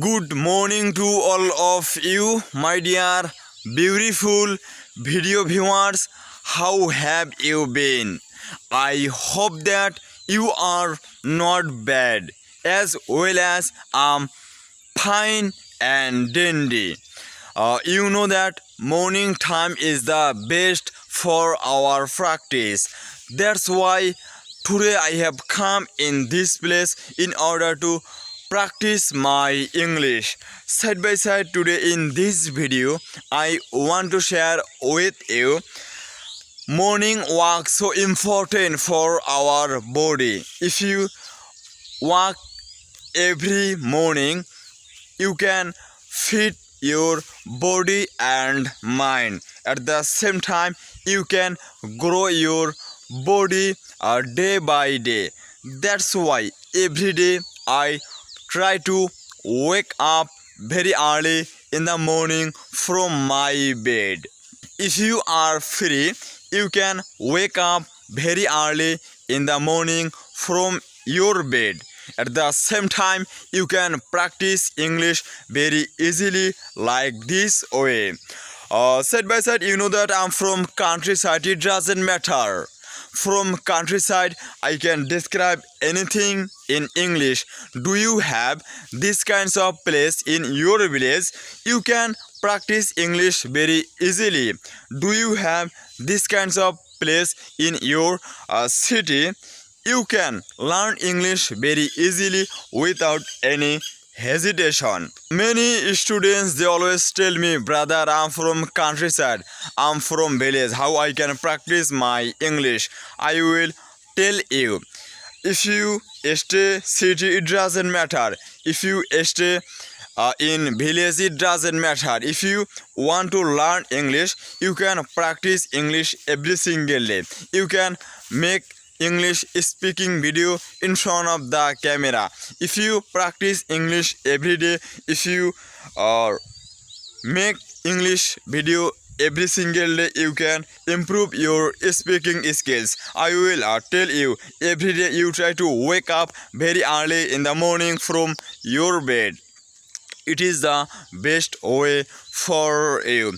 Good morning to all of you, my dear beautiful video viewers. How have you been? I hope that you are not bad, as well as fine and dandy. You know that morning time is the best for our practice. That's why today I have come in this place in order to practice my English. Side by side today in this video, I want to share with you morning walk so important for our body. If you walk every morning, you can fit your body and mind. At the same time, you can grow your body day by day. That's why every day I try to wake up very early in the morning from my bed. If you are free, you can wake up very early in the morning from your bed. At the same time, you can practice English very easily like this way. Side by side, you know that I'm from countryside, it doesn't matter. From countryside, I can describe anything in English. Do you have these kinds of place in your village? You can practice English very easily. Do you have these kinds of place in your city? You can learn English very easily without any hesitation. Many students they always tell me, brother, I'm from countryside, I'm from village, how I can practice my English. I will tell you. If you stay city, it doesn't matter. If you stay in village, it doesn't matter. If you want to learn English, you can practice English every single day. You can make English speaking video in front of the camera. If you practice English every day, if you make English video every single day, you can improve your speaking skills. I will tell you, every day you try to wake up very early in the morning from your bed. It is the best way for you.